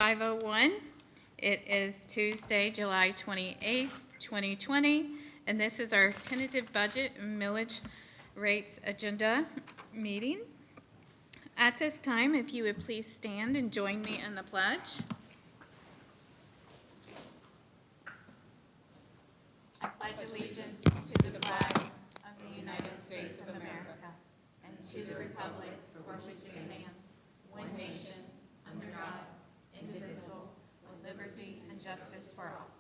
5:01. It is Tuesday, July 28th, 2020, and this is our tentative budget and millage rates agenda meeting. At this time, if you would please stand and join me in the pledge. I pledge allegiance to the flag of the United States of America and to the republic for which it stands, one nation, under God, indivisible, with liberty and justice for all.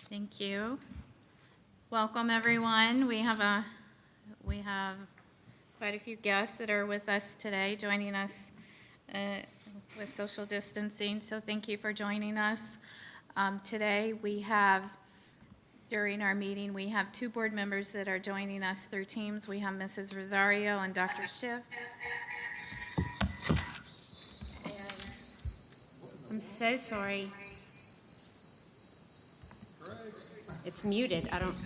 Thank you. Welcome, everyone. We have quite a few guests that are with us today, joining us with social distancing. So thank you for joining us. Today during our meeting, we have two board members that are joining us through Teams. We have Mrs. Rosario and Dr. Schiff. And I'm so sorry. It's muted. I don't.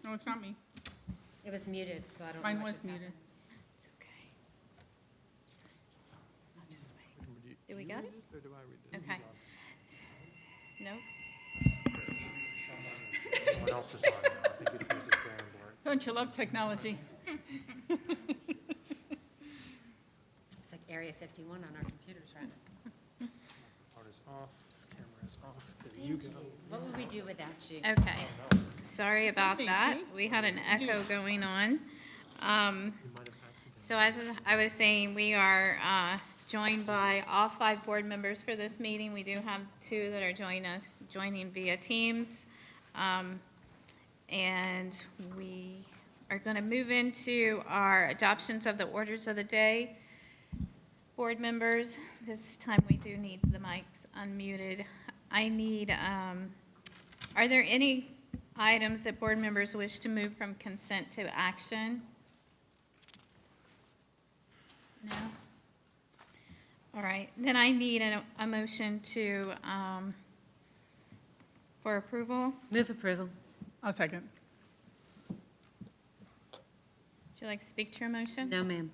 No, it's not me. It was muted, so I don't. Mine know what was just muted. happened. It's okay. I'll just wait. Do we got it? Okay. Nope. Someone else is on now. I think it's Mrs. Barrenborn. Don't you love technology? It's like Area 51 on our computers right now. Phone is off, camera is off. There you go. What would we do without you? Okay. Sorry about that. amazing. We had an echo going on. You might have had So as I was saying, we are joined by all 5 board members for this meeting. We do have 2 that are joining via Teams. And we are going to move into our adoptions of the orders of the day. Board members, this time we do need the mics unmuted. Are there any items that board members wish to move from consent to action? No? All right, then I need a motion for approval. Move approval. I'll second. Would you like to speak to your motion? No, ma'am.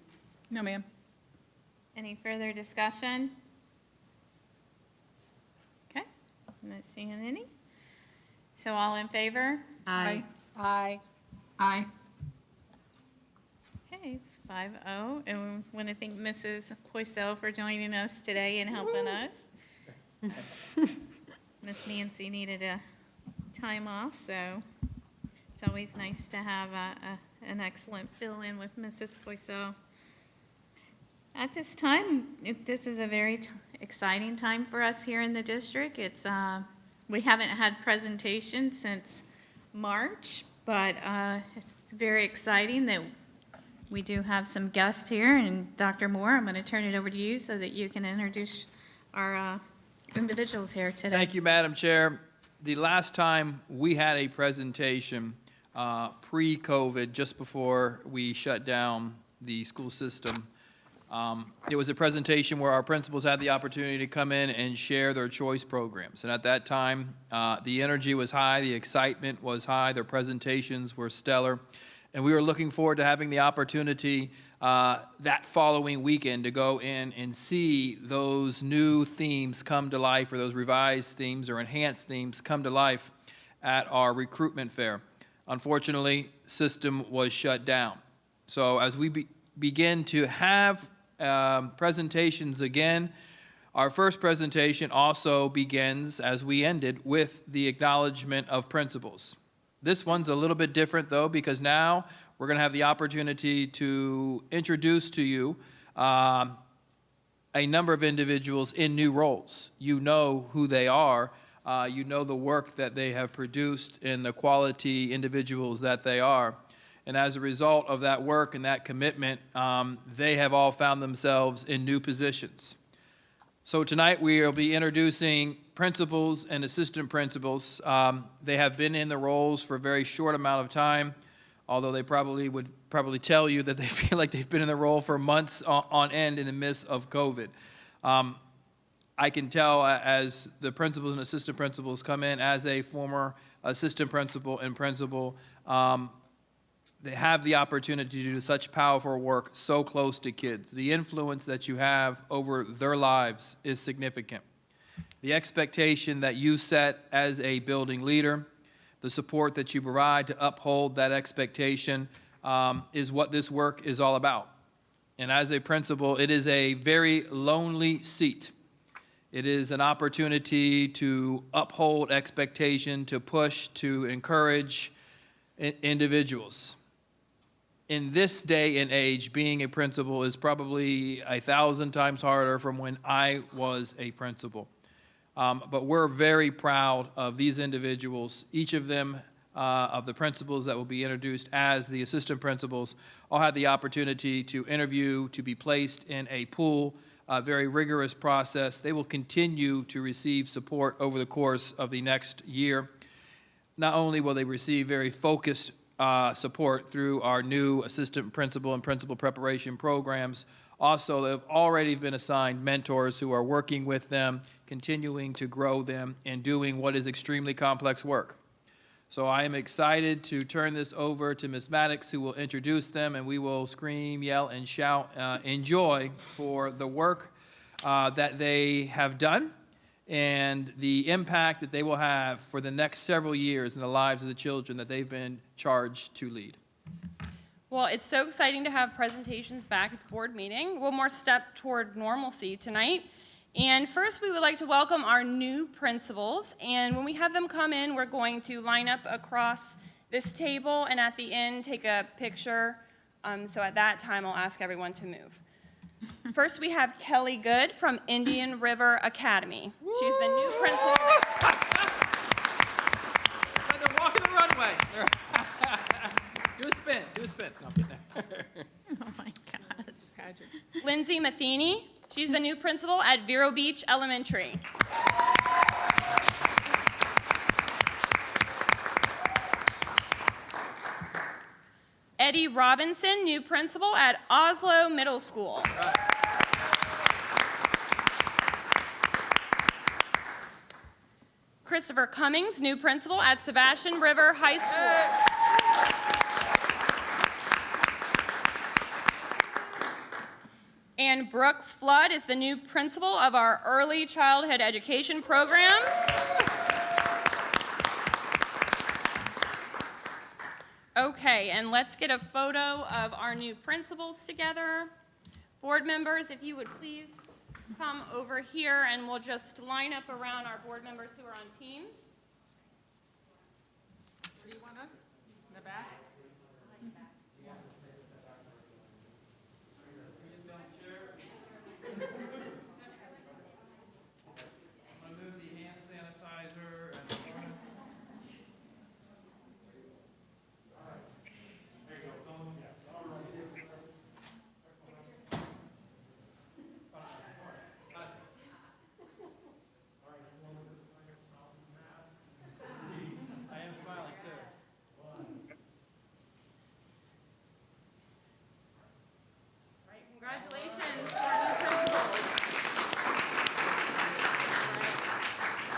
No, ma'am. Any further discussion? Okay, I'm not seeing any. So all in favor? Aye. Aye. Aye. Okay, 5-0. And want to thank Mrs. Poisel for joining us today and helping us. Miss Nancy needed a time off, so it's always nice to have an excellent fill-in with Mrs. Poisel. At this time, this is a very exciting time for us here in the district. We haven't had presentations since March, but it's very exciting that we do have some guests here. And Dr. Moore, I'm going to turn it over to you so that you can introduce our individuals here today. Thank you, Madam Chair. The last time we had a presentation pre-COVID, just before we shut down the school system, it was a presentation where our principals had the opportunity to come in and share their choice programs. And at that time, the energy was high, the excitement was high, their presentations were stellar. And we were looking forward to having the opportunity that following weekend to go in and see those new themes come to life, or those revised themes or enhanced themes come to life at our recruitment fair. Unfortunately, system was shut down. So as we begin to have presentations again, our first presentation also begins, as we ended, with the acknowledgement of principals. This one's a little bit different, though, because now we're going to have the opportunity to introduce to you a number of individuals in new roles. You know who they are. You know the work that they have produced and the quality individuals that they are. And as a result of that work and that commitment, they have all found themselves in new positions. So tonight we will be introducing principals and assistant principals. They have been in the roles for a very short amount of time, although they would probably tell you that they feel like they've been in the role for months on end in the midst of COVID. I can tell as the principals and assistant principals come in, as a former assistant principal and principal, they have the opportunity to do such powerful work so close to kids. The influence that you have over their lives is significant. The expectation that you set as a building leader, the support that you provide to uphold that expectation is what this work is all about. And as a principal, it is a very lonely seat. It is an opportunity to uphold expectation, to push, to encourage individuals. In this day and age, being a principal is probably 1,000 times harder from when I was a principal. But we're very proud of these individuals. Each of them, of the principals that will be introduced as the assistant principals, all had the opportunity to interview, to be placed in a pool, a very rigorous process. They will continue to receive support over the course of the next year. Not only will they receive very focused support through our new assistant principal and principal preparation programs, also they've already been assigned mentors who are working with them, continuing to grow them, and doing what is extremely complex work. So I am excited to turn this over to Ms. Maddox, who will introduce them, and we will scream, yell, and shout enjoy for the work that they have done and the impact that they will have for the next several years in the lives of the children that they've been charged to lead. Well, it's so exciting to have presentations back at the board meeting. One more step toward normalcy tonight. And first, we would like to welcome our new principals. And when we have them come in, we're going to line up across this table and at the end take a picture. So at that time, I'll ask everyone to move. First, we have Kelly Good from Indian River Academy. She's the new principal. They're walking the runway. Do a spin. Do a spin. No, I'm kidding. Oh, my gosh. Patrick. Lindsay Matheny. She's the new principal at Vero Beach Elementary. Eddie Robinson, new principal at Oslo Middle School. Christopher Cummings, new principal at Sebastian River High School. And Brooke Flood is the new principal of our early childhood education programs. Okay, and let's get a photo of our new principals together. Board members, if you would please come over here and we'll just line up around our board members who are on teams. Where do you want us? In the back? Remove the hand sanitizer and the water. I am smiling too. Right, congratulations to our new principals.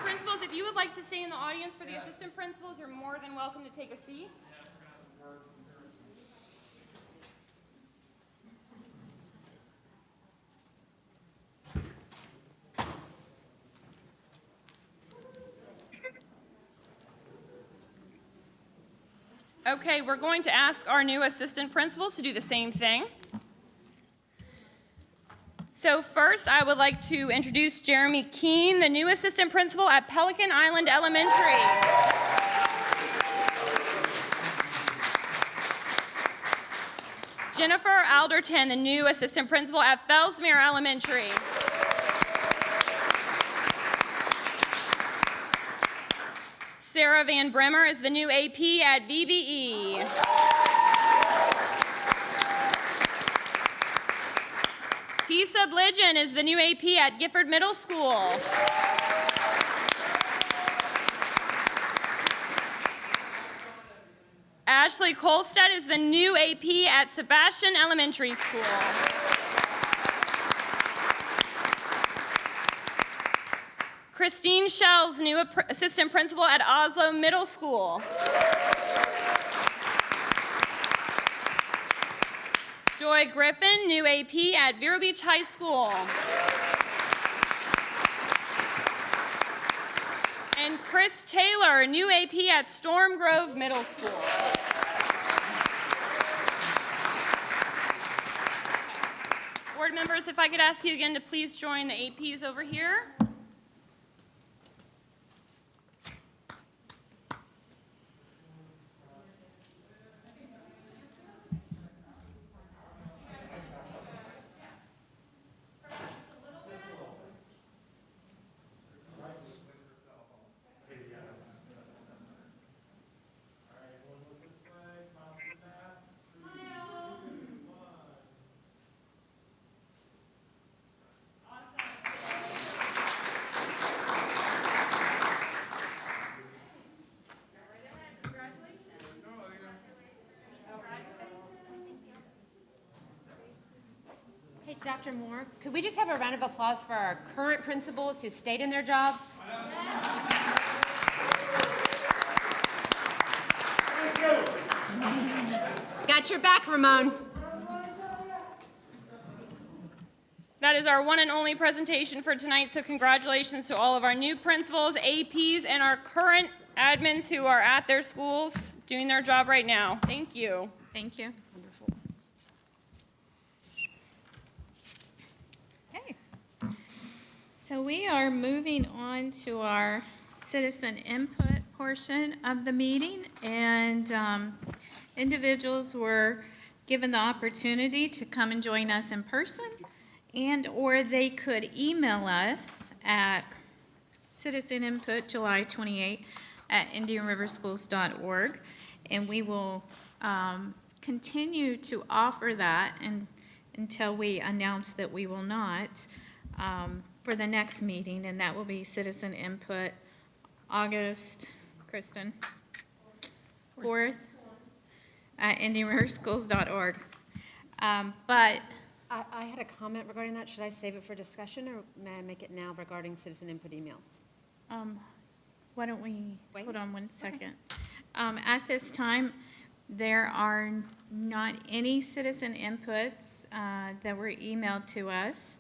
Principals, if you would like to stay in the audience for the assistant principals, you're more than welcome to take a seat. Okay, we're going to ask our new assistant principals to do the same thing. So first, I would like to introduce Jeremy Keene, the new assistant principal at Pelican Island Elementary. Jennifer Alderton, the new assistant principal at Fellsmere Elementary. Sarah Van Bremer is the new AP at VBE. Tisa Bligin is the new AP at Gifford Middle School. Ashley Kolstad is the new AP at Sebastian Elementary School. Christine Schell's new assistant principal at Oslo Middle School. Joy Griffin, new AP at Vero Beach High School. And Chris Taylor, new AP at Storm Grove Middle School. Board members, if I could ask you again to please join the APs over here. Hey, Dr. Moore, could we just have a round of applause for our current principals who stayed in their jobs? Got your back, Ramon. That is our one and only presentation for tonight, so congratulations to all of our new principals, APs, and our current admins who are at their schools doing their job right now. Thank you. Thank you. Wonderful. Okay. So we are moving on to our citizen input portion of the meeting, and individuals were given the opportunity to come and join us in person, and or they could email us at citizeninput July 28 at indianriverschools.org, and we will continue to offer that until we announce that we will not for the next meeting, and that will be citizen input August, Kristen, 4th at indianriverschools.org. But I had a comment regarding that. Should I save it for discussion, or may I make it now regarding citizen input emails? why don't we, Wait. hold on one second. At this time, there are not any citizen inputs that were emailed to us,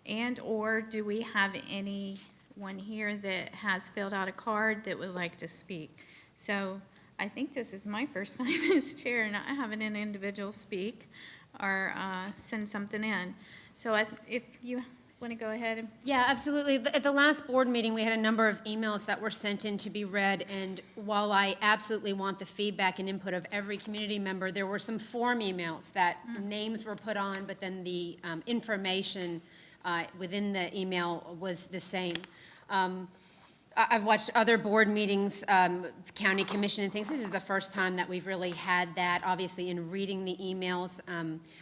and/or do we have anyone here that has filled out a card that would like to speak? So I think this is my first time as chair not having an individual speak or send something in. So if you want to go ahead and... Yeah, absolutely. At the last board meeting, we had a number of emails that were sent in to be read, and while I absolutely want the feedback and input of every community member, there were some form emails that names were put on, but then the information within the email was the same. I've watched other board meetings, county commission and things. This is the first time that we've really had that. Obviously, in reading the emails,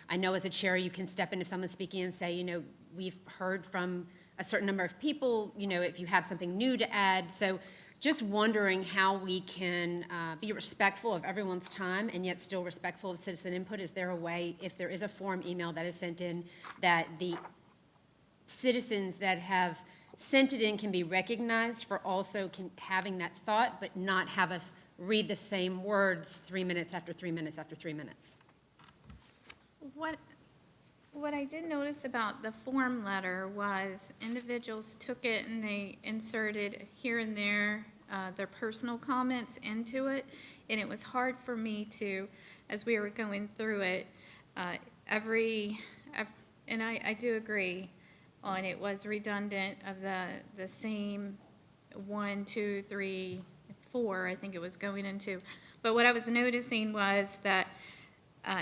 I know as a chair you can step in if someone's speaking and say, you know, we've heard from a certain number of people, you know, if you have something new to add. So just wondering how we can be respectful of everyone's time and yet still respectful of citizen input. Is there a way, if there is a form email that is sent in, that the citizens that have sent it in can be recognized for also having that thought, but not have us read the same words 3 minutes after 3 minutes after 3 minutes? What I did notice about the form letter was individuals took it and they inserted here and there their personal comments into it, and it was hard for me to, as we were going through it, and I do agree on it was redundant of the same 1, 2, 3, 4, I think it was going into. But what I was noticing was that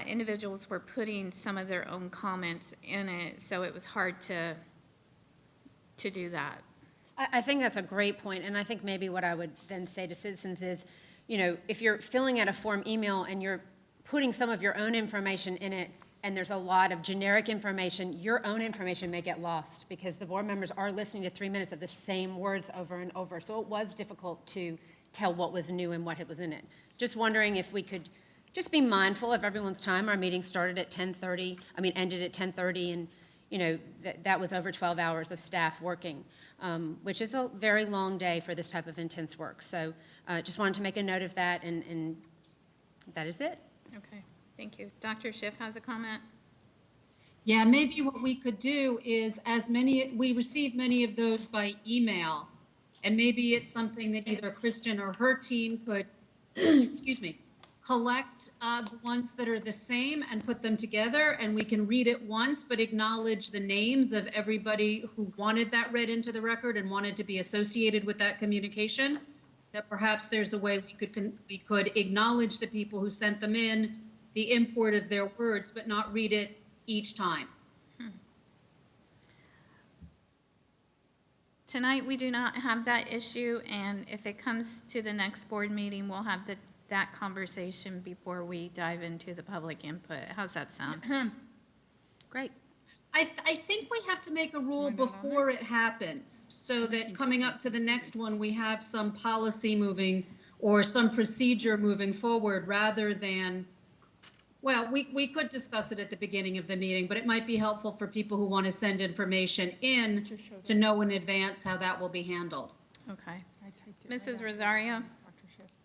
individuals were putting some of their own comments in it, so it was hard to do that. I think that's a great point, and I think maybe what I would then say to citizens is, you know, if you're filling out a form email and you're putting some of your own information in it, and there's a lot of generic information, your own information may get lost because the board members are listening to 3 minutes of the same words over and over. So it was difficult to tell what was new and what was in it. Just wondering if we could just be mindful of everyone's time. Our meeting started at 10:30, ended at 10:30, and, that was over 12 hours of staff working, which is a very long day for this type of intense work. So just wanted to make a note of that, and that is it. Okay, thank you. Dr. Schiff has a comment? Yeah, maybe what we could do is we receive many of those by email. And maybe it's something that either Kristen or her team could, excuse me, collect the ones that are the same and put them together, and we can read it once, but acknowledge the names of everybody who wanted that read into the record and wanted to be associated with that communication. That perhaps there's a way we could acknowledge the people who sent them in, the import of their words, but not read it each time. Tonight, we do not have that issue, and if it comes to the next board meeting, we'll have that conversation before we dive into the public input. How's that sound? Great. I think we have to make a rule before it happens, so that coming up to the next one, we have some policy moving or some procedure moving forward, rather than, well, we could discuss it at the beginning of the meeting, but it might be helpful for people who want to send information in to know in advance how that will be handled. Okay. Mrs. Rosario?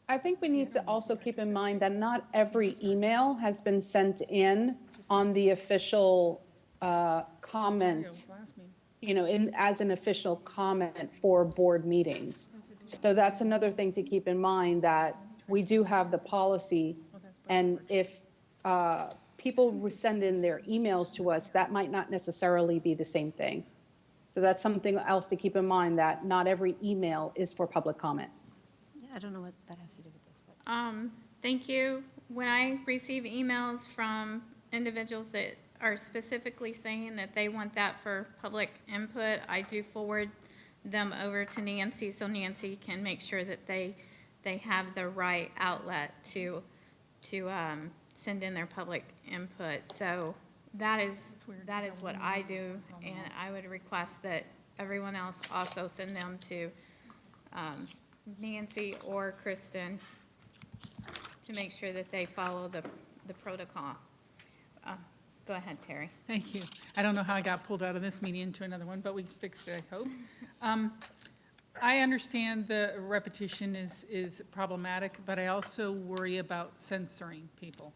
I think we need to also keep in mind that not every email has been sent in on the official comment, as an official comment for board meetings. So that's another thing to keep in mind, that we do have the policy, and if people send in their emails to us, that might not necessarily be the same thing. So that's something else to keep in mind, that not every email is for public comment. Yeah, I don't know what that has to do with this, but. Thank you. When I receive emails from individuals that are specifically saying that they want that for public input, I do forward them over to Nancy, so Nancy can make sure that they have the right outlet to send in their public input. So that is what I do, and I would request that everyone else also send them to Nancy or Kristen to make sure that they follow the protocol. Go ahead, Terry. Thank you. I don't know how I got pulled out of this meeting into another one, but we fixed it, I hope. I understand the repetition is problematic, but I also worry about censoring people.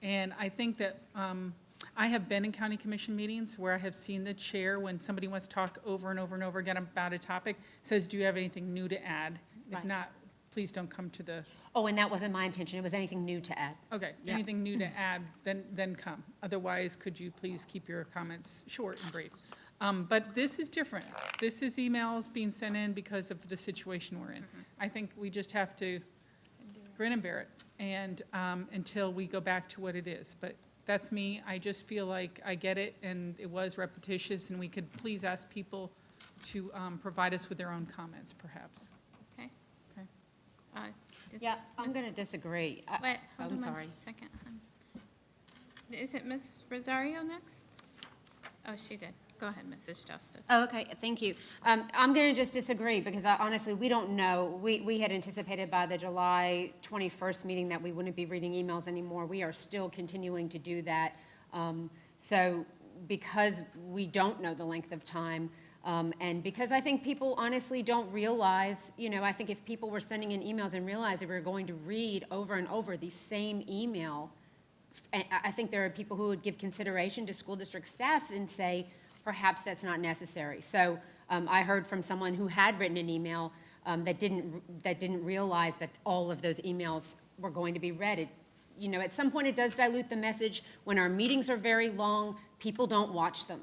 And I think that I have been in county commission meetings where I have seen the chair, when somebody wants to talk over and over and over again about a topic, says, do you have anything new to add? If Right. not, please don't come to the, Oh, and that wasn't my intention. It was anything new to add. okay, Yeah. anything new to add, then come. Otherwise, could you please keep your comments short and brief? But this is different. This is emails being sent in because of the situation we're in. I think we just have to grin and bear it, and until we go back to what it is. But that's me. I just feel like I get it, and it was repetitious, and we could please ask people to provide us with their own comments, perhaps. Okay. Okay. Yeah, I'm going to disagree. Wait, hold I'm on sorry. one second. hon. Is it Ms. Rosario next? Oh, she did. Go ahead, Mrs. Justice. Oh, okay, thank you. I'm going to just disagree, because honestly, we don't know. We had anticipated by the July 21st meeting that we wouldn't be reading emails anymore. We are still continuing to do that. So because we don't know the length of time, and because I think people honestly don't realize, I think if people were sending in emails and realized that we were going to read over and over the same email, I think there are people who would give consideration to school district staff and say, perhaps that's not necessary. So I heard from someone who had written an email that didn't realize that all of those emails were going to be read. At some point it does dilute the message. When our meetings are very long, people don't watch them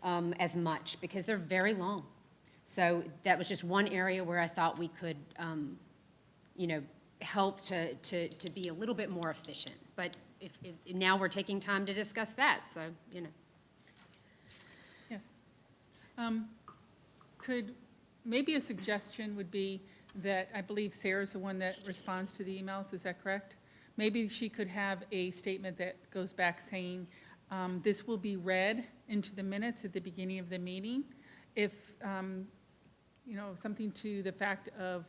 as much because they're very long. So that was just one area where I thought we could, help to be a little bit more efficient. But if now we're taking time to discuss that, so. Yes. Maybe a suggestion would be that, I believe Sarah's the one that responds to the emails, is that correct? Maybe she could have a statement that goes back saying, this will be read into the minutes at the beginning of the meeting. If, something to the fact of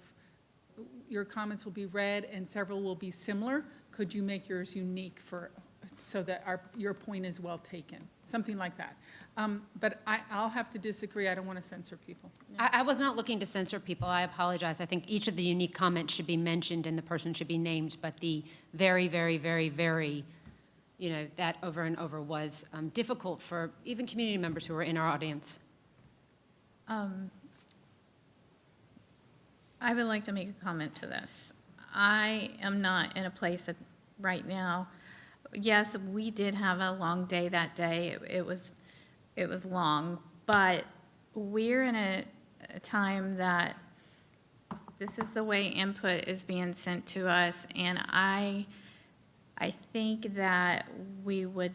your comments will be read and several will be similar, could you make yours unique so that your point is well taken, something like that. But I'll have to disagree, I don't want to censor people. I was not looking to censor people. I apologize. I think each of the unique comments should be mentioned and the person should be named, but the very, very, very, very, that over and over was difficult for even community members who were in our audience. I would like to make a comment to this. I am not in a place that right now, yes, we did have a long day that day. It was long, but we're in a time that this is the way input is being sent to us, and I think that we would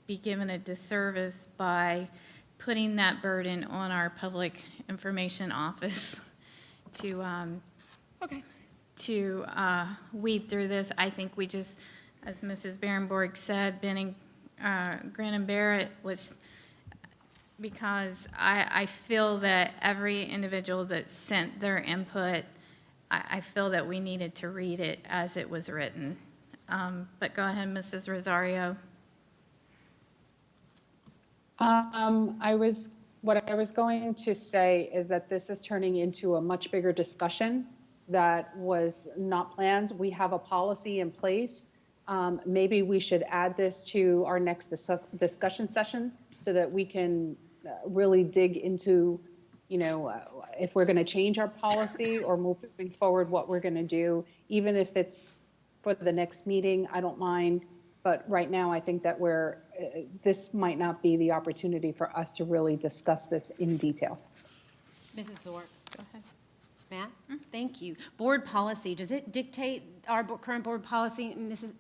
be given a disservice by putting that burden on our public information office to weed through this. I think we just, as Mrs. Berenborg said, Grant and Barrett was, because I feel that every individual that sent their input, I feel that we needed to read it as it was written. But go ahead, Mrs. Rosario. What I was going to say is that this is turning into a much bigger discussion that was not planned. We have a policy in place. Maybe we should add this to our next discussion session so that we can really dig into, if we're going to change our policy or moving forward, what we're going to do, even if it's for the next meeting, I don't mind. But right now, I think that this might not be the opportunity for us to really discuss this in detail. Mrs. Zork. Go ahead. Matt? Thank you. Board policy, does it dictate our current board policy, Mrs.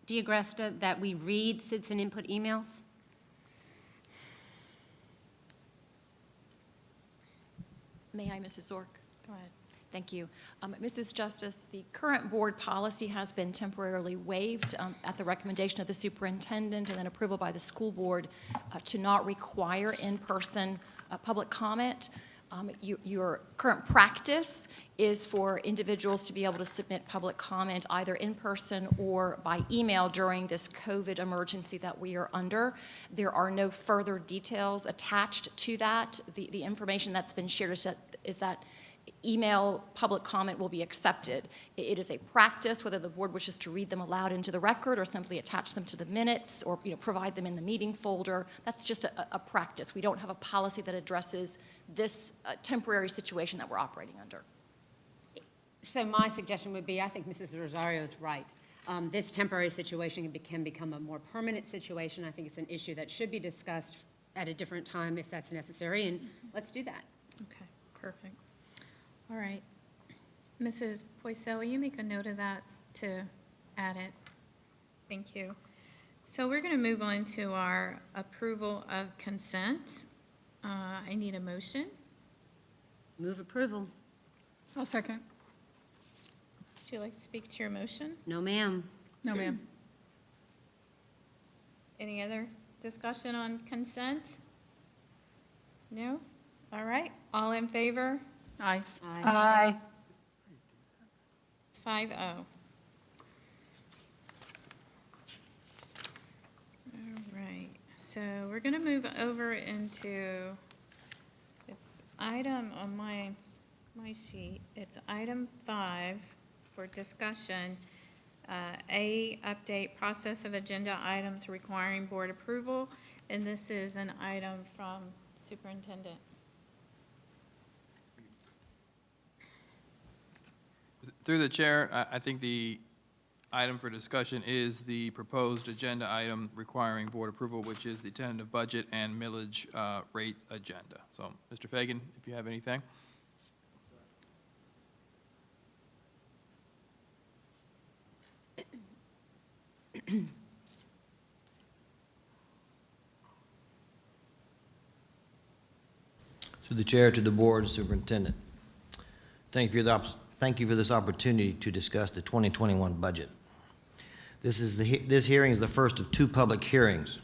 D'Agresta, that we read citizen input emails? May I, Mrs. Zork? Go ahead. Thank you. Mrs. Justice, the current board policy has been temporarily waived at the recommendation of the superintendent and then approval by the school board to not require in-person public comment. Your current practice is for individuals to be able to submit public comment either in person or by email during this COVID emergency that we are under. There are no further details attached to that. The information that's been shared is that email public comment will be accepted. It is a practice, whether the board wishes to read them aloud into the record or simply attach them to the minutes or provide them in the meeting folder. That's just a practice. We don't have a policy that addresses this temporary situation that we're operating under. So my suggestion would be, I think Mrs. Rosario is right. This temporary situation can become a more permanent situation. I think it's an issue that should be discussed at a different time if that's necessary, and let's do that. Okay, perfect. All right. Mrs. Poisel, will you make a note of that to add it? Thank you. So we're going to move on to our approval of consent. I need a motion. Move approval. I'll second. Would you like to speak to your motion? No, ma'am. No, ma'am. Any other discussion on consent? No? All right. All in favor? Aye. Aye. 5-0. All right, so we're going to move over into, it's item on my sheet, it's item 5 for discussion. A, update process of agenda items requiring board approval, and this is an item from superintendent. Through the chair, I think the item for discussion is the proposed agenda item requiring board approval, which is the tentative budget and millage rate agenda. So, Mr. Fagan, if you have anything. Through the chair to the board and superintendent. Thank you for this opportunity to discuss the 2021 budget. This hearing is the first of 2 public hearings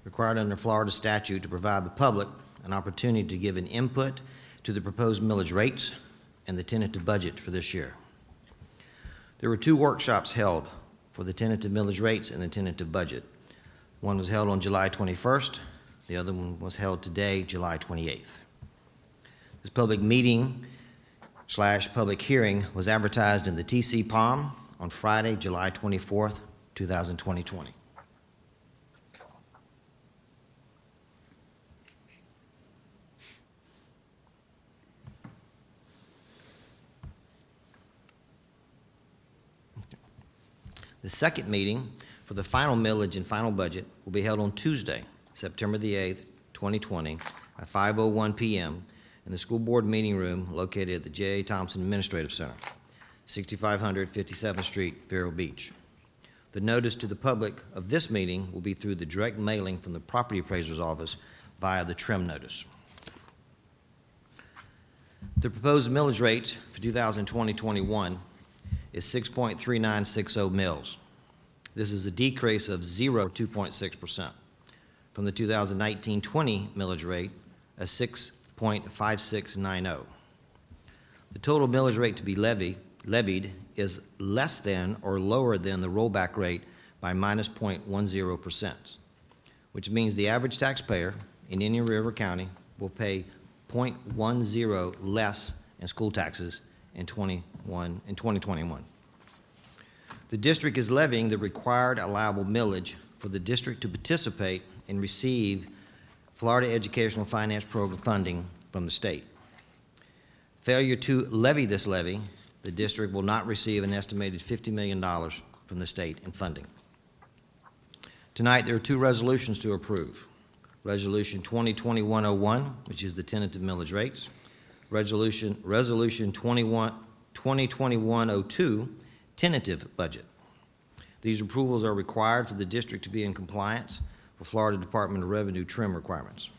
required under Florida statute to provide the public an opportunity to give an input to the proposed millage rates and the tentative budget for this year. There were 2 workshops held for the tentative millage rates and the tentative budget. One was held on July 21st. The other one was held today, July 28th. This public meeting / public hearing was advertised in the TC Palm on Friday, July 24th, 2020. The second meeting for the final millage and final budget will be held on Tuesday, September the 8th, 2020, at 5:01 p.m. in the school board meeting room located at the J.A. Thompson Administrative Center, 6500 57th Street, Vero Beach. The notice to the public of this meeting will be through the direct mailing from the property appraiser's office via the trim notice. The proposed millage rate for 2020-21 is 6.3960 mils. This is a decrease of 2.6% from the 2019-20 millage rate of 6.5690. The total millage rate to be levied is less than or lower than the rollback rate by minus 0.10%, which means the average taxpayer in Indian River County will pay 0.10 less in school taxes in 2021. The district is levying the required allowable millage for the district to participate and receive Florida Educational Finance Program funding from the state. Failure to levy this levy, the district will not receive an estimated $50 million from the state in funding. Tonight, there are two resolutions to approve. Resolution 2021-01, which is the tentative millage rates. Resolution 2021-02, tentative budget. These approvals are required for the district to be in compliance with Florida Department of Revenue trim requirements.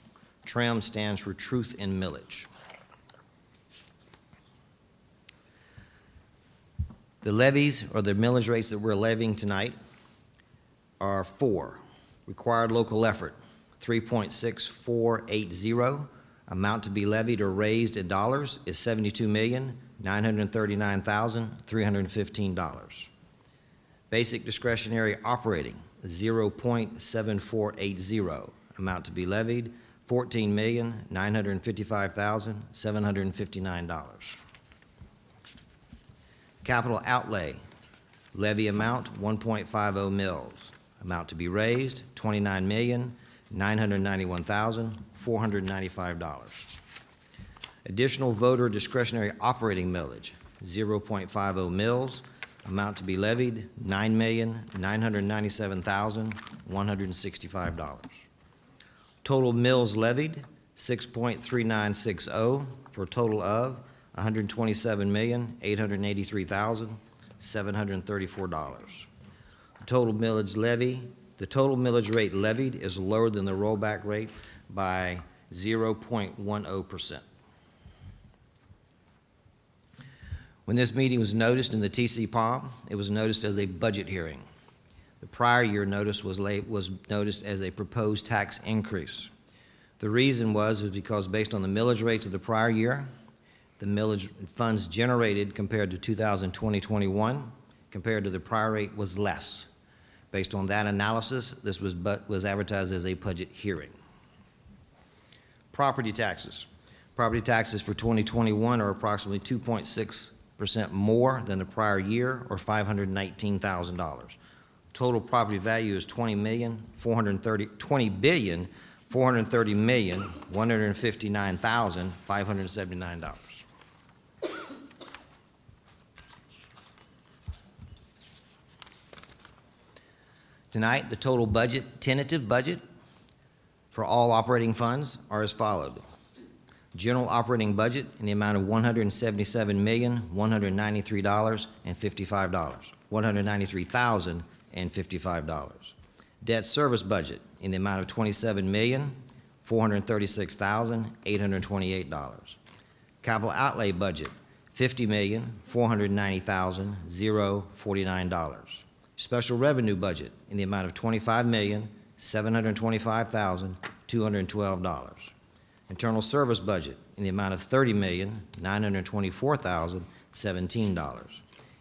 TRIM stands for Truth in Millage. The levies, or the millage rates that we're levying tonight, are four. Required local effort, 3.6480. Amount to be levied or raised in dollars is $72,939,315. Basic discretionary operating, 0.7480. Amount to be levied, $14,955,759. Capital outlay, levy amount, 1.50 mils. Amount to be raised, $29,991,495. Additional voter discretionary operating millage, 0.50 mils. Amount to be levied, $9,997,165. Total mills levied, 6.3960, for a total of $127,883,734. The total millage rate levied is lower than the rollback rate by 0.10%. When this meeting was noticed in the TC Palm, it was noticed as a budget hearing. The prior year notice was noticed as a proposed tax increase. The reason was because based on the millage rates of the prior year, the millage funds generated compared to 2020-21, compared to the prior rate, was less. Based on that analysis, this was advertised as a budget hearing. Property taxes. Property taxes for 2021 are approximately 2.6% more than the prior year, or $519,000. Total property value is $20,430,159,579. Tonight, the total budget, tentative budget, for all operating funds are as follows. General operating budget in the amount of $177,193.55, $193,055. Debt service budget in the amount of $27,436,828. Capital outlay budget, $50,490,049. Special revenue budget in the amount of $25,725,212. Internal service budget in the amount of $30,924,017.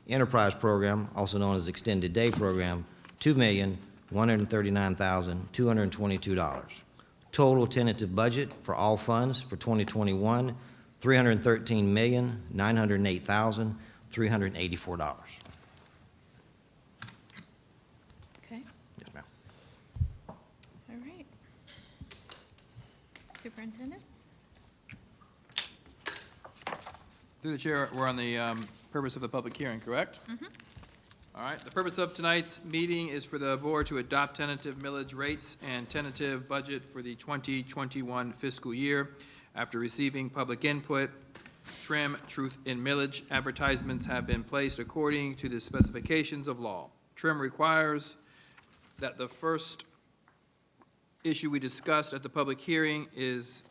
Enterprise program, also known as extended day program, $2,443,000. $139,222. Total tentative budget for all funds for 2021, $313,908,384. Okay, Yes, ma'am. all right. Superintendent? Through the chair, we're on the purpose of the public hearing, correct? All right, the purpose of tonight's meeting is for the board to adopt tentative millage rates and tentative budget for the 2021 fiscal year. After receiving public input, trim, truth in millage advertisements have been placed according to the specifications of law. Trim requires that the first issue we discussed at the public hearing is,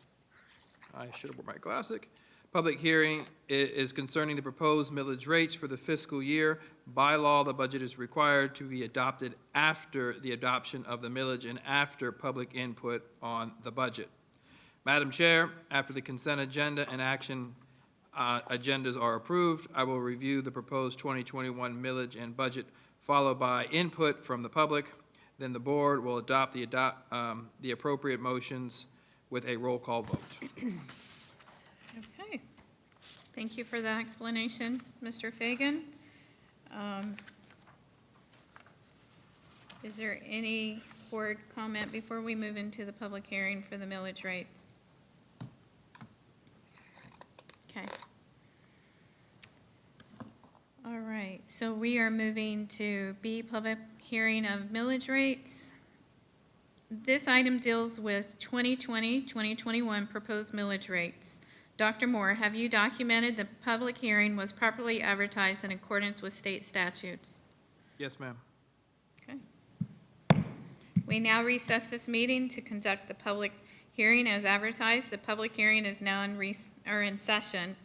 I should have worn my classic. Public hearing is concerning the proposed millage rates for the fiscal year. By law, the budget is required to be adopted after the adoption of the millage and after public input on the budget. Madam Chair, after the consent agenda and action agendas are approved, I will review the proposed 2021 millage and budget, followed by input from the public. Then the board will adopt the appropriate motions with a roll call vote. Okay. Thank you for that explanation, Mr. Fagan. Is there any board comment before we move into the public hearing for the millage rates? Okay. All right, so we are moving to B, public hearing of millage rates. This item deals with 2020-2021 proposed millage rates. Dr. Moore, have you documented the public hearing was properly advertised in accordance with state statutes? Yes, ma'am. Okay. We now recess this meeting to conduct the public hearing as advertised. The public hearing is now in session.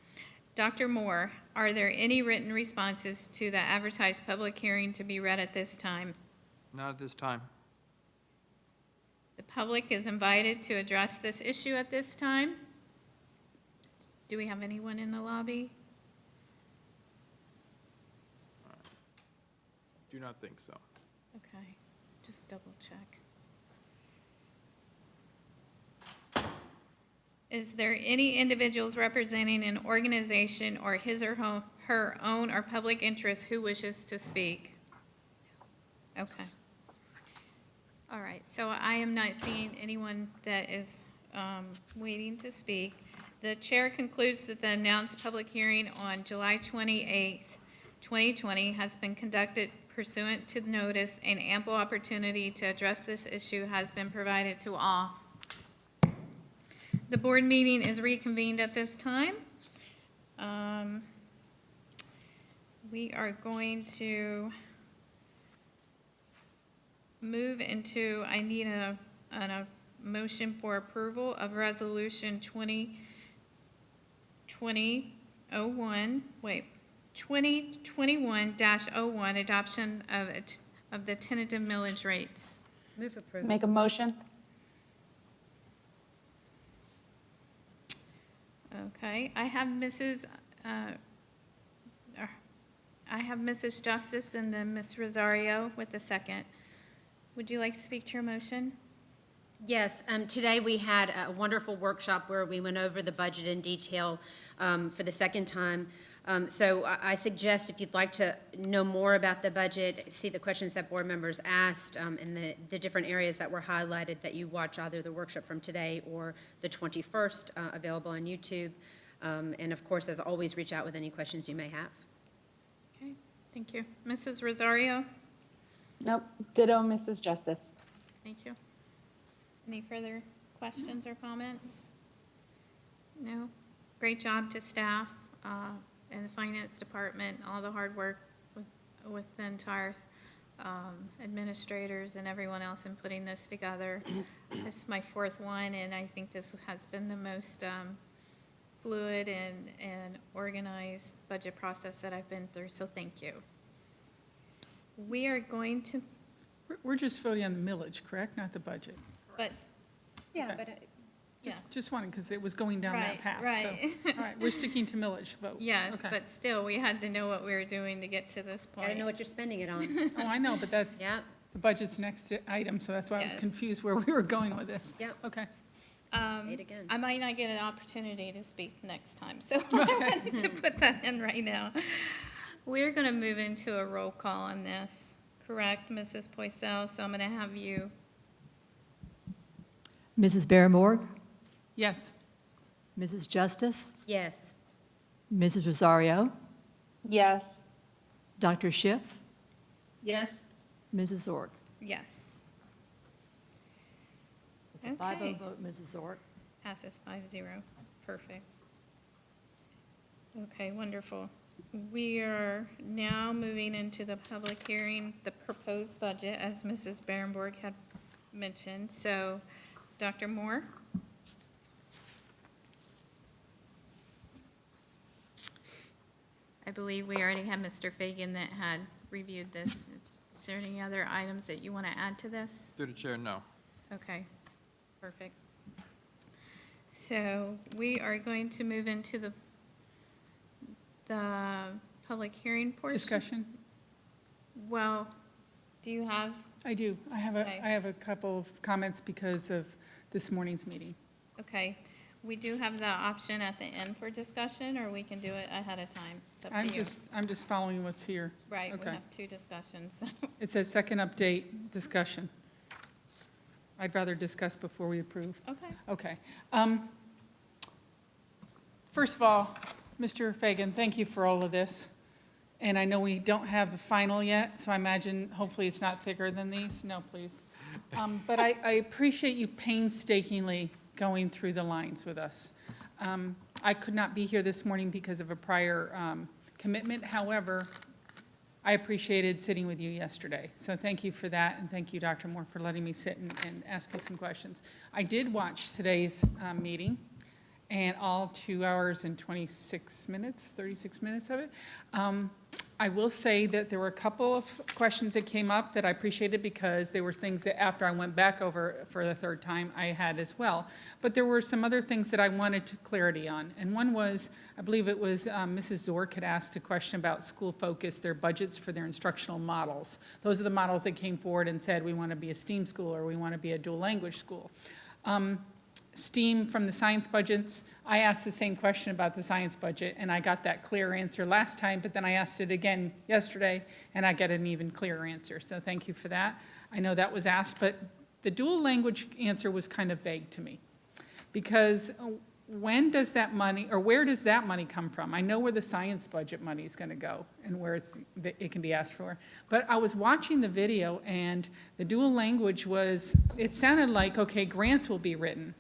Dr. Moore, are there any written responses to the advertised public hearing to be read at this time? Not at this time. The public is invited to address this issue at this time. Do we have anyone in the lobby? Do not think so. Okay, just double check. Is there any individuals representing an organization or his or her own or public interest who wishes to speak? Okay. All right, so I am not seeing anyone that is waiting to speak. The chair concludes that the announced public hearing on July 28th, 2020 has been conducted pursuant to notice, and ample opportunity to address this issue has been provided to all. The board meeting is reconvened at this time. We are going to move into, I need a motion for approval of resolution 2021-01, adoption of the tentative millage rates. Move approval. Make a motion? Okay, I have Mrs. Justice and then Ms. Rosario with the second. Would you like to speak to your motion? Yes, today we had a wonderful workshop where we went over the budget in detail for the second time. So I suggest if you'd like to know more about the budget, see the questions that board members asked, and the different areas that were highlighted, that you watch either the workshop from today or the 21st, available on YouTube. And of course, as always, reach out with any questions you may have. Okay, thank you. Mrs. Rosario? Nope. Ditto, Mrs. Justice. Thank you. Any further questions or comments? No? Great job to staff and the finance department, all the hard work with the entire administrators and everyone else in putting this together. This is my fourth one, and I think this has been the most fluid and organized budget process that I've been through, so thank you. We are going to, We're just voting on the millage, correct? Not the budget. but, Yeah, Okay. but Just wanted, because it was going down that Right, path. right. So, all right, we're sticking to millage vote. yes, Okay. but still, we had to know what we were doing to get to this point. gotta know what you're spending it on. Oh, I know, but that's, Yeah. The budget's next item, so that's why I was Yes. confused where we were going with this. Yep. Okay. Say it again. I might not get an opportunity to speak next time, so I wanted to put that in right now. We're going to move into a roll call on this, correct, Mrs. Poisel? So I'm going to have you, Mrs. Barrymore, Yes. Mrs. Justice, Yes. Mrs. Rosario, Yes. Dr. Schiff, Yes, Mrs. Zork. yes. It's a 5-0 Okay. vote, Mrs. Zork. Passes 5-0. Perfect. Okay, wonderful. We are now moving into the public hearing, the proposed budget, as Mrs. Barrenborg had mentioned. So, Dr. Moore? I believe we already had Mr. Fagan that had reviewed this. Is there any other items that you want to add to this? Through the chair, no. Okay, perfect. So we are going to move into the public hearing portion. Discussion? Well, do you have, I do. I Okay. have a couple of comments because of this morning's meeting. okay, we do have the option at the end for discussion, or we can do it ahead of time. It's up to you. I'm just following what's here. Right, we okay. have two discussions. It says second update, discussion. I'd rather discuss before we approve. Okay, Okay. First of all, Mr. Fagan, thank you for all of this. And I know we don't have the final yet, so I imagine hopefully it's not thicker than these. No, please. But I appreciate you painstakingly going through the lines with us. I could not be here this morning because of a prior commitment. However, I appreciated sitting with you yesterday. So thank you for that, and thank you, Dr. Moore, for letting me sit and ask you some questions. I did watch today's meeting, and all 2 hours and 36 minutes of it. I will say that there were a couple of questions that came up that I appreciated because they were things that after I went back over for the third time, I had as well. But there were some other things that I wanted clarity on. And one was, I believe it was Mrs. Zork had asked a question about school focus, their budgets for their instructional models. Those are the models that came forward and said, we want to be a STEAM school or we want to be a dual language school. STEAM from the science budgets, I asked the same question about the science budget, and I got that clear answer last time, but then I asked it again yesterday, and I got an even clearer answer. So thank you for that. I know that was asked, but the dual language answer was kind of vague to me. Because when does that money, or where does that money come from? I know where the science budget money is going to go and where it can be asked for. But I was watching the video, and the dual language was, it sounded like, okay, grants will be written.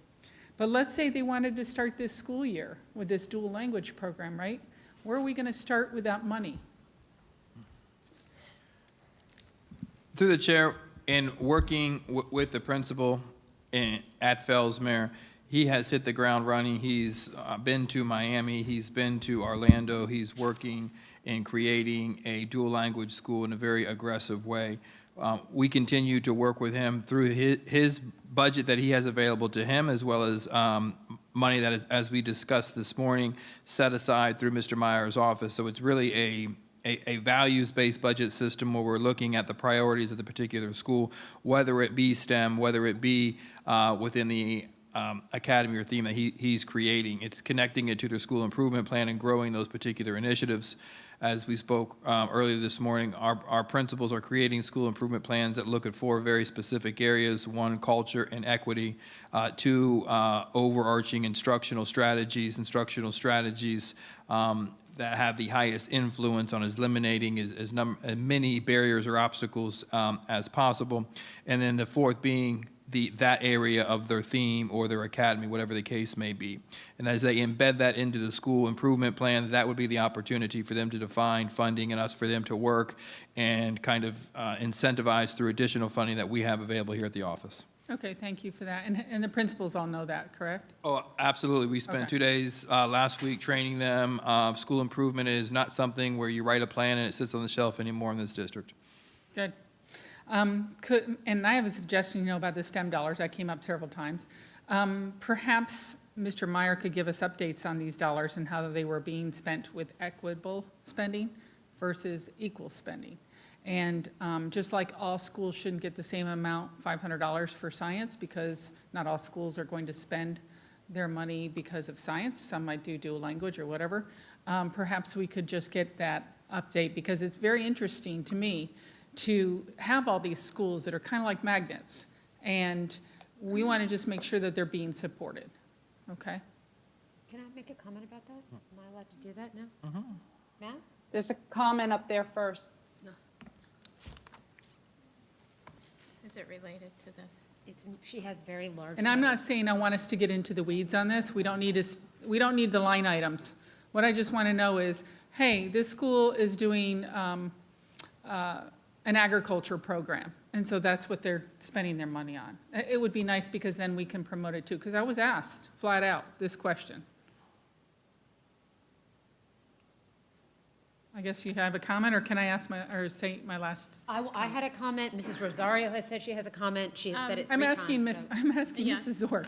But let's say they wanted to start this school year with this dual language program, right? Where are we going to start with that money? Through the chair, in working with the principal at Fellsmere, he has hit the ground running. He's been to Miami, he's been to Orlando, he's working in creating a dual language school in a very aggressive way. We continue to work with him through his budget that he has available to him, as well as money that is, as we discussed this morning, set aside through Mr. Meyer's office. So it's really a values-based budget system where we're looking at the priorities of the particular school, whether it be STEM, whether it be within the academy or theme that he's creating. It's connecting it to their school improvement plan and growing those particular initiatives. As we spoke earlier this morning, our principals are creating school improvement plans that look at 4 very specific areas: 1, culture and equity; 2, overarching instructional strategies that have the highest influence on eliminating as many barriers or obstacles as possible; and then the 4th being that area of their theme or their academy, whatever the case may be. And as they embed that into the school improvement plan, that would be the opportunity for them to define funding and us for them to work and kind of incentivize through additional funding that we have available here at the office. Okay, thank you for that. And the principals all know that, correct? Oh, absolutely. We spent Okay. 2 days last week training them. School improvement is not something where you write a plan and it sits on the shelf anymore in this district. Good. And I have a suggestion, about the STEM dollars. That came up several times. Perhaps Mr. Meyer could give us updates on these dollars and how they were being spent with equitable spending versus equal spending. And just like all schools shouldn't get the same amount, $500 for science, because not all schools are going to spend their money because of science. Some might do dual language or whatever. Perhaps we could just get that update, because it's very interesting to me to have all these schools that are kind of like magnets. And we want to just make sure that they're being supported, okay? Can I make a comment about that? Am I allowed to do that now? Matt? There's a comment up there first. Is it related to this? She has very large. And I'm not letters. saying I want us to get into the weeds on this. We don't need the line items. What I just want to know is, hey, this school is doing an agriculture program, and so that's what they're spending their money on. It would be nice, because then we can promote it too, because I was asked flat out this question. I guess you have a comment, or can I ask say my last? I had a comment. Mrs. Rosario has said she has a comment. She has said it 3 I'm times. asking so- I'm asking Yes. Mrs. Zork.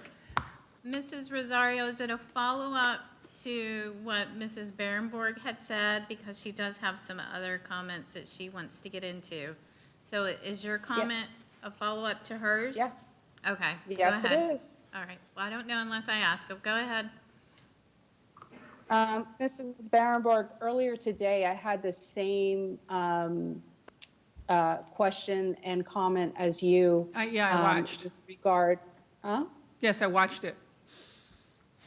Mrs. Rosario, is it a follow-up to what Mrs. Berenborg had said? Because she does have some other comments that she wants to get into. So is your comment a follow-up to hers? Yeah. Okay, go Yes, ahead. it is. All right, well, I don't know unless I ask, so go ahead. Mrs. Barenborg, earlier today, I had the same question and comment as you. I watched. With regard, huh? Yes, I watched it.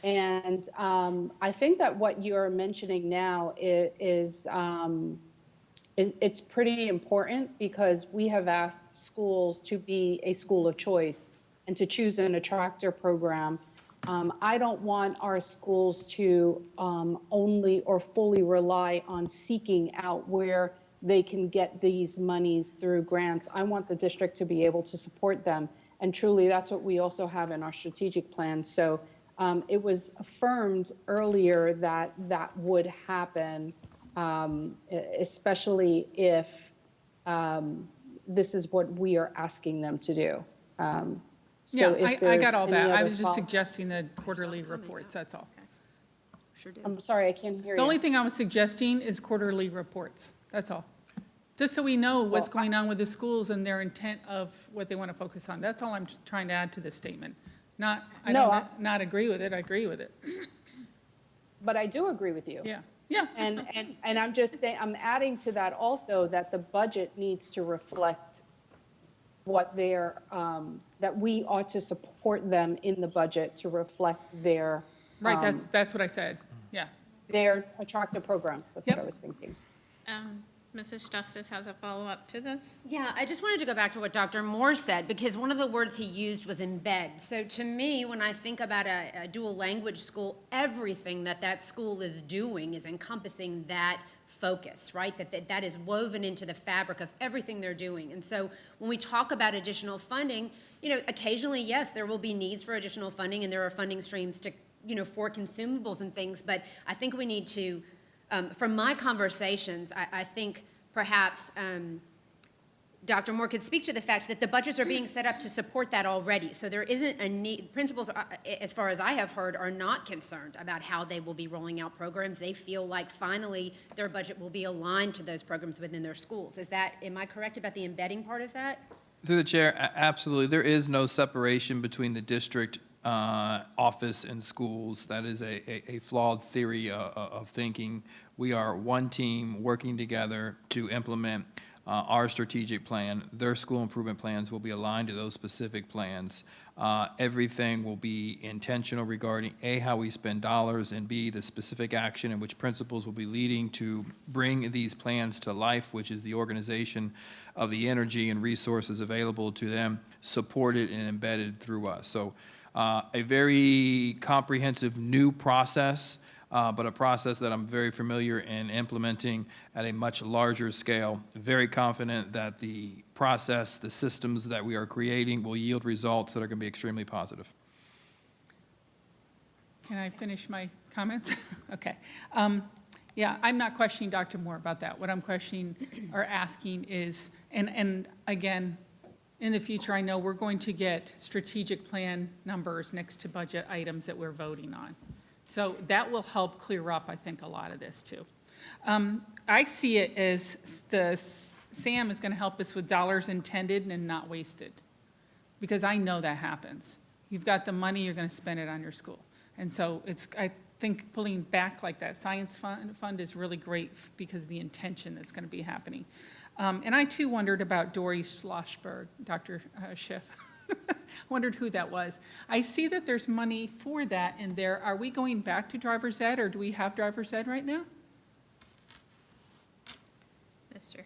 And I think that what you're mentioning now is it's pretty important, because we have asked schools to be a school of choice and to choose an attractor program. I don't want our schools to only or fully rely on seeking out where they can get these monies through grants. I want the district to be able to support them. And truly, that's what we also have in our strategic plan. So it was affirmed earlier that that would happen, especially if this is what we are asking them to do. Yeah, if I there's got all any that. I other was just thought- suggesting the quarterly reports, that's all. Sure did. I'm sorry, I can't hear The you. only thing I was suggesting is quarterly reports, that's all. Just so we know what's Well, going on with the schools and their intent of what they want to focus on. That's all I'm just trying to add to this statement. I No, don't not agree with it, I agree with it. But I do agree with you. Yeah, And I'm just saying, I'm adding to that also that the budget needs to reflect what their, that we ought to support them in the budget to reflect their. right, that's what I said, yeah. Their attractive program. That's what Yep. I was thinking. Mrs. Justice has a follow-up to this? Yeah, I just wanted to go back to what Dr. Moore said, because one of the words he used was embed. So to me, when I think about a dual language school, everything that school is doing is encompassing that focus, right? That is woven into the fabric of everything they're doing. And so when we talk about additional funding, occasionally, yes, there will be needs for additional funding, and there are funding streams to, for consumables and things, but I think we need to, from my conversations, I think perhaps Dr. Moore could speak to the fact that the budgets are being set up to support that already. So there isn't a need, principals, as far as I have heard, are not concerned about how they will be rolling out programs. They feel like finally their budget will be aligned to those programs within their schools. Am I correct about the embedding part of that? Through the chair, absolutely. There is no separation between the district office and schools. That is a flawed theory of thinking. We are one team working together to implement our strategic plan. Their school improvement plans will be aligned to those specific plans. Everything will be intentional regarding A, how we spend dollars, and B, the specific action in which principals will be leading to bring these plans to life, which is the organization of the energy and resources available to them, supported and embedded through us. So a very comprehensive new process, but a process that I'm very familiar in implementing at a much larger scale. Very confident that the process, the systems that we are creating will yield results that are going to be extremely positive. Can I finish my comments? Okay. Yeah, I'm not questioning Dr. Moore about that. What I'm questioning or asking is, and again, in the future, I know we're going to get strategic plan numbers next to budget items that we're voting on. So that will help clear up, I think, a lot of this too. I see it as Sam is going to help us with dollars intended and not wasted, because I know that happens. You've got the money, you're going to spend it on your school. And so I think pulling back like that science fund is really great because of the intention that's going to be happening. And I too wondered about Dory Schlossberg, Dr. Schiff. Wondered who that was. I see that there's money for that in there. Are we going back to driver's ed, or do we have driver's ed right now? Mr.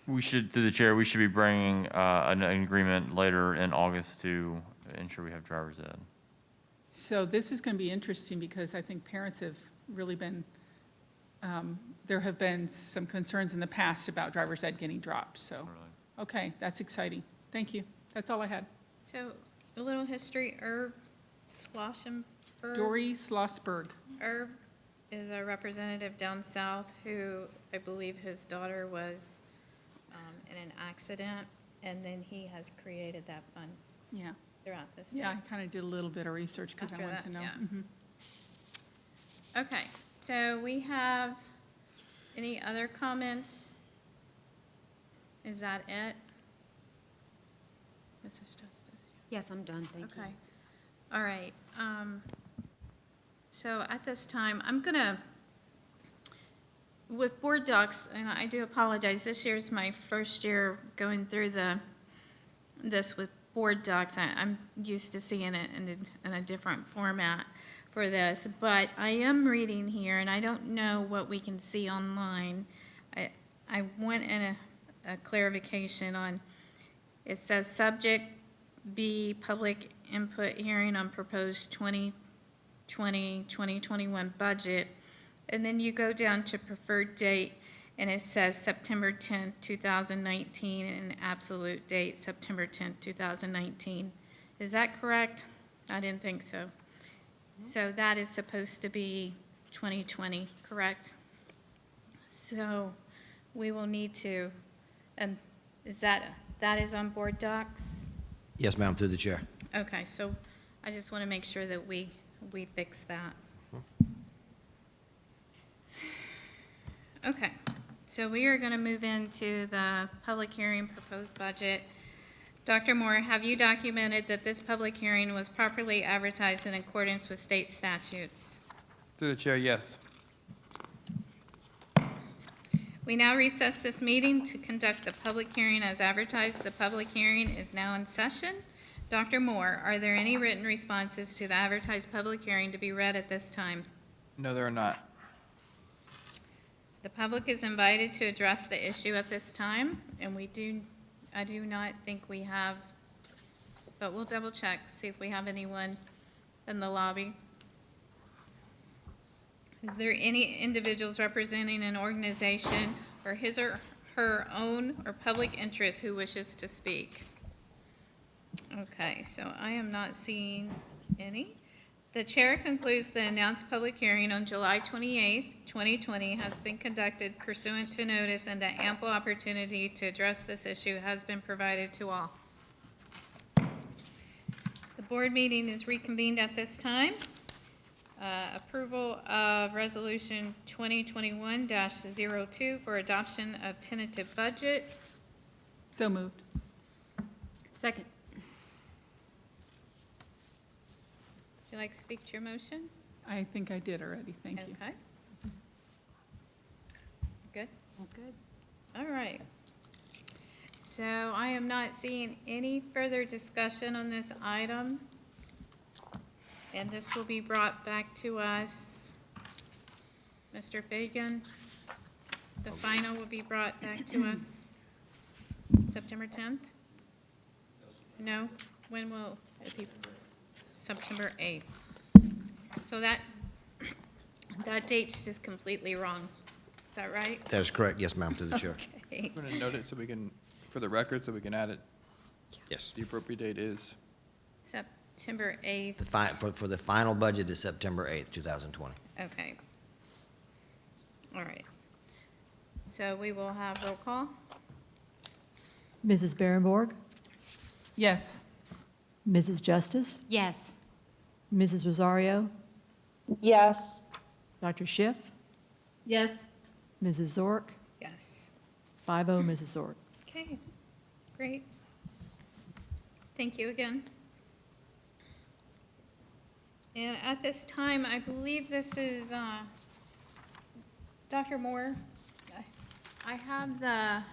We should, through the chair, we should be bringing an agreement later in August to ensure we have driver's ed. So this is going to be interesting because I think parents have really been, there have been some concerns in the past about driver's ed getting dropped, so. Okay, that's exciting. Thank you. That's all I had. So, a little history, Herb Schlossenberg. Dory Schlossberg. Herb is a representative down south who, I believe his daughter was in an accident, and then he has created that fund Yeah. throughout the state. Yeah, I kind of did a little bit of research because I After wanted that, to know. yeah. Mhm. Okay, so we have any other comments? Is that it? Mrs. Justice? Yes, I'm done, thank you. Okay, all right. So at this time, I'm gonna, with board docs, and I do apologize, this year's my first year going through this with board docs. I'm used to seeing it in a different format for this, but I am reading here, and I don't know what we can see online. I want a clarification on, it says subject B, public input hearing on proposed 2020-2021 budget. And then you go down to preferred date, and it says September 10th, 2019, and absolute date, September 10th, 2019. Is that correct? I didn't think so. So that is supposed to be 2020, correct? So we will need to, that is on board docs? Yes, ma'am, through the chair. Okay, so I just want to make sure that we fix that. Okay, so we are going to move into the public hearing proposed budget. Dr. Moore, have you documented that this public hearing was properly advertised in accordance with state statutes? Through the chair, yes. We now recess this meeting to conduct the public hearing as advertised. The public hearing is now in session. Dr. Moore, are there any written responses to the advertised public hearing to be read at this time? No, there are not. The public is invited to address the issue at this time, and I do not think we have, but we'll double check, see if we have anyone in the lobby. Is there any individuals representing an organization or his or her own or public interest who wishes to speak? Okay, so I am not seeing any. The chair concludes the announced public hearing on July 28th, 2020 has been conducted pursuant to notice, and that ample opportunity to address this issue has been provided to all. The board meeting is reconvened at this time. Approval of Resolution 2021-02 for adoption of tentative budget. So moved. Second. Would you like to speak to your motion? I think I did already. Thank you. Okay. Good? Good. All right. So I am not seeing any further discussion on this item. And this will be brought back to us. Mr. Fagan, the final will be brought back to us September 10th? No? When will it be? September 8th. So that date's just completely wrong. Is that right? That is correct. Yes, ma'am, through the chair. Okay. I'm going to note it so we can, for the record, so we can add it. Yes. The appropriate date is. September 8th. For the final budget is September 8th, 2020. Okay. All right. So we will have roll call. Mrs. Berenborg, Yes. Mrs. Justice, Yes. Mrs. Rosario, Yes. Dr. Schiff, Yes. Mrs. Zork, Yes. 5-0, Mrs. Zork. Okay, great. Thank you again. And at this time, I believe this is, Dr. Moore, I have the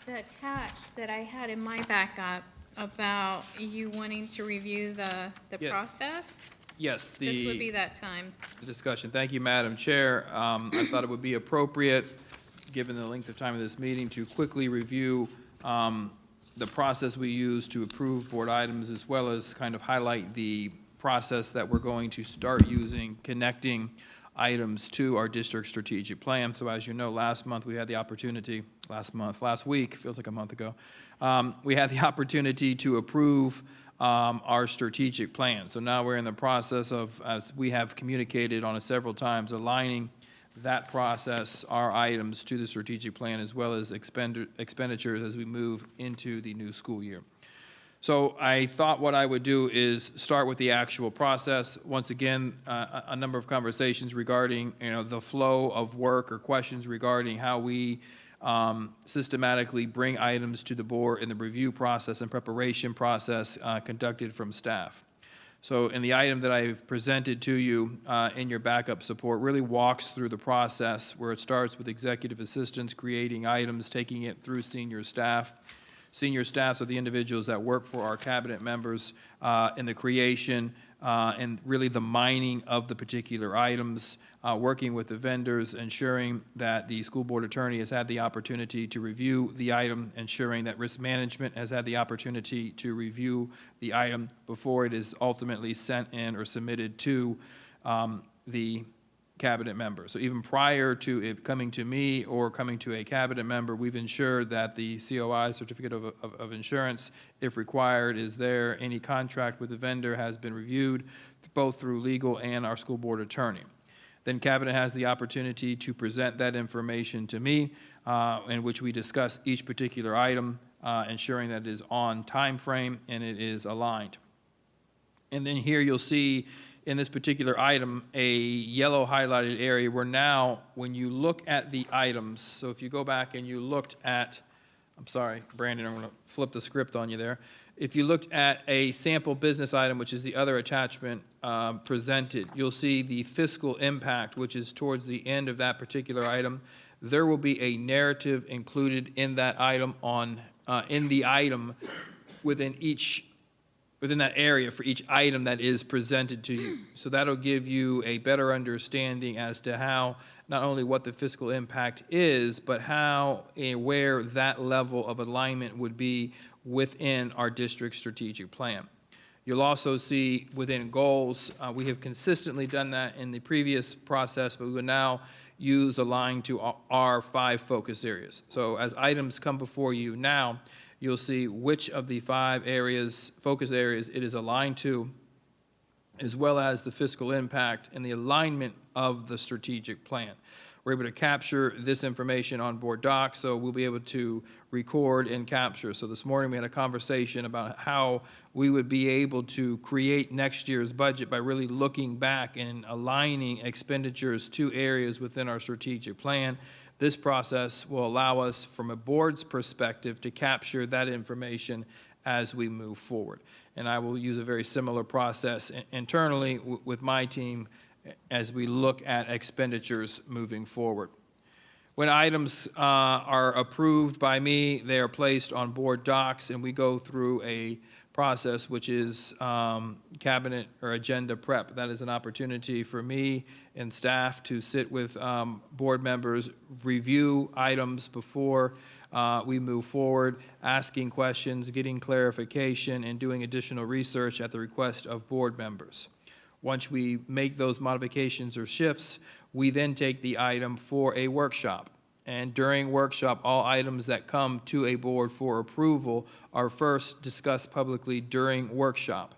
attached that I had in my backup about you wanting to review the Yes. process. Yes, This would be that time. the discussion. Thank you, Madam Chair. I thought it would be appropriate, given the length of time of this meeting, to quickly review the process we use to approve board items, as well as kind of highlight the process that we're going to start using, connecting items to our district strategic plan. So as you know, last week, feels like a month ago, we had the opportunity to approve our strategic plan. So now we're in the process of, as we have communicated on it several times, aligning that process, our items, to the strategic plan, as well as expenditures as we move into the new school year. So I thought what I would do is start with the actual process. Once again, a number of conversations regarding, the flow of work or questions regarding how we systematically bring items to the board in the review process and preparation process conducted from staff. So in the item that I've presented to you in your backup support really walks through the process, where it starts with executive assistants creating items, taking it through senior staff. Senior staffs are the individuals that work for our cabinet members in the creation and really the mining of the particular items, working with the vendors, ensuring that the school board attorney has had the opportunity to review the item, ensuring that risk management has had the opportunity to review the item before it is ultimately sent in or submitted to the cabinet member. So even prior to it coming to me or coming to a cabinet member, we've ensured that the COI, certificate of insurance, if required, is there. Any contract with the vendor has been reviewed, both through legal and our school board attorney. Then cabinet has the opportunity to present that information to me, in which we discuss each particular item, ensuring that it is on time frame and it is aligned. And then here you'll see in this particular item a yellow highlighted area where now, when you look at the items, so if you go back and you looked at, I'm sorry, Brandon, I'm going to flip the script on you there. If you looked at a sample business item, which is the other attachment presented, you'll see the fiscal impact, which is towards the end of that particular item. There will be a narrative included in that item in the item within that area for each item that is presented to you. So that'll give you a better understanding as to how, not only what the fiscal impact is, but how and where that level of alignment would be within our district strategic plan. You'll also see within goals, we have consistently done that in the previous process, but we will now use aligned to our 5 focus areas. So as items come before you now, you'll see which of the 5 focus areas it is aligned to, as well as the fiscal impact and the alignment of the strategic plan. We're able to capture this information on board docs, so we'll be able to record and capture. So this morning we had a conversation about how we would be able to create next year's budget by really looking back and aligning expenditures to areas within our strategic plan. This process will allow us, from a board's perspective, to capture that information as we move forward. And I will use a very similar process internally with my team as we look at expenditures moving forward. When items are approved by me, they are placed on board docs, and we go through a process which is cabinet or agenda prep. That is an opportunity for me and staff to sit with board members, review items before we move forward, asking questions, getting clarification, and doing additional research at the request of board members. Once we make those modifications or shifts, we then take the item for a workshop. And during workshop, all items that come to a board for approval are first discussed publicly during workshop.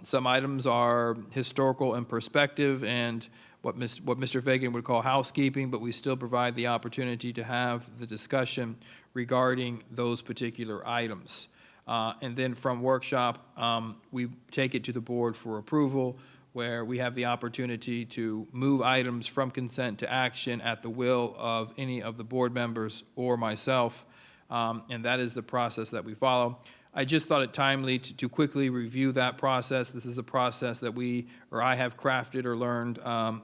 Some items are historical in perspective and what Mr. Fagan would call housekeeping, but we still provide the opportunity to have the discussion regarding those particular items. And then from workshop, we take it to the board for approval, where we have the opportunity to move items from consent to action at the will of any of the board members or myself. And that is the process that we follow. I just thought it timely to quickly review that process. This is a process that I have crafted or learned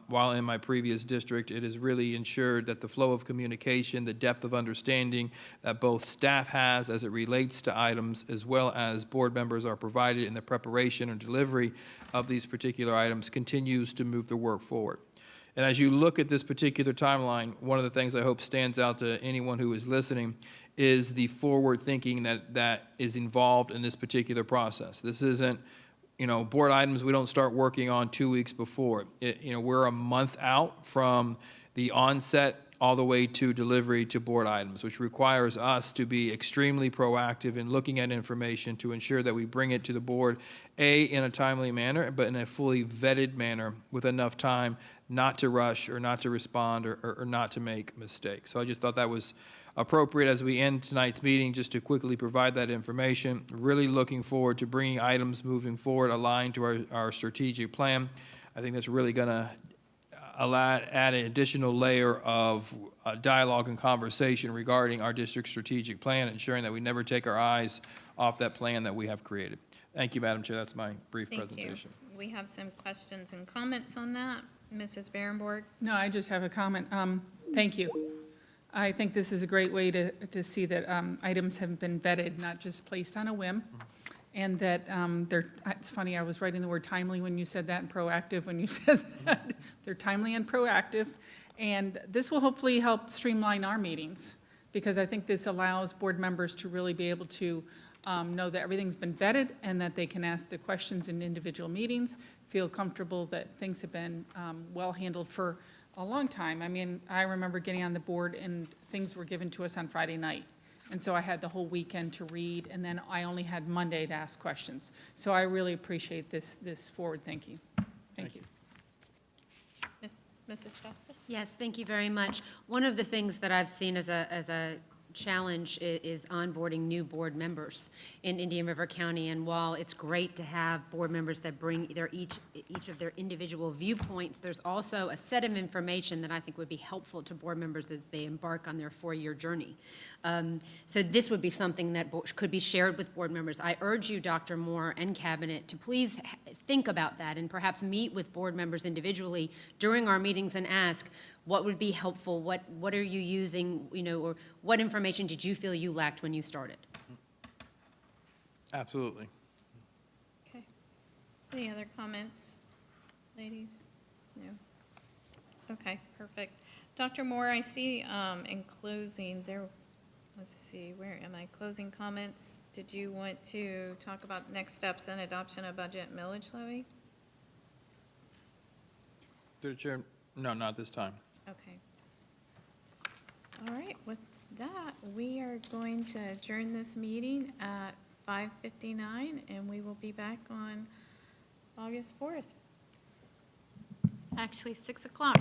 while in my previous district. It has really ensured that the flow of communication, the depth of understanding that both staff has as it relates to items, as well as board members are provided in the preparation and delivery of these particular items, continues to move the work forward. And as you look at this particular timeline, one of the things I hope stands out to anyone who is listening is the forward thinking that is involved in this particular process. This isn't, board items we don't start working on 2 weeks before. We're a month out from the onset all the way to delivery to board items, which requires us to be extremely proactive in looking at information to ensure that we bring it to the board, in a timely manner, but in a fully vetted manner with enough time not to rush or not to respond or not to make mistakes. So I just thought that was appropriate as we end tonight's meeting, just to quickly provide that information. Really looking forward to bringing items moving forward aligned to our strategic plan. I think that's really going to add an additional layer of dialogue and conversation regarding our district strategic plan, ensuring that we never take our eyes off that plan that we have created. Thank you, Madam Chair. That's my brief presentation. Thank you. We have some questions and comments on that. Mrs. Barrenborg? No, I just have a comment. Thank you. I think this is a great way to see that items have been vetted, not just placed on a whim, and that it's funny, I was writing the word timely when you said that and proactive when you said that. They're timely and proactive, and this will hopefully help streamline our meetings, because I think this allows board members to really be able to know that everything's been vetted and that they can ask the questions in individual meetings, feel comfortable that things have been well handled for a long time. I mean, I remember getting on the board and things were given to us on Friday night. And so I had the whole weekend to read, and then I only had Monday to ask questions. So I really appreciate this forward thinking. Thank you. Mrs. Justice? Yes, thank you very much. One of the things that I've seen as a challenge is onboarding new board members in Indian River County. And while it's great to have board members that bring each of their individual viewpoints, there's also a set of information that I think would be helpful to board members as they embark on their 4-year journey. So this would be something that could be shared with board members. I urge you, Dr. Moore and Cabinet, to please think about that and perhaps meet with board members individually during our meetings and ask, what would be helpful? What are you using, or what information did you feel you lacked when you started? Absolutely. Okay. Any other comments, ladies? No? Okay, perfect. Dr. Moore, I see in closing there, let's see, where am I? Closing comments. Did you want to talk about next steps in adoption of budget millage levy? Through the chair, no, not this time. Okay. All right, with that, we are going to adjourn this meeting at 5:59, and we will be back on August 4th. Actually, 6 o'clock.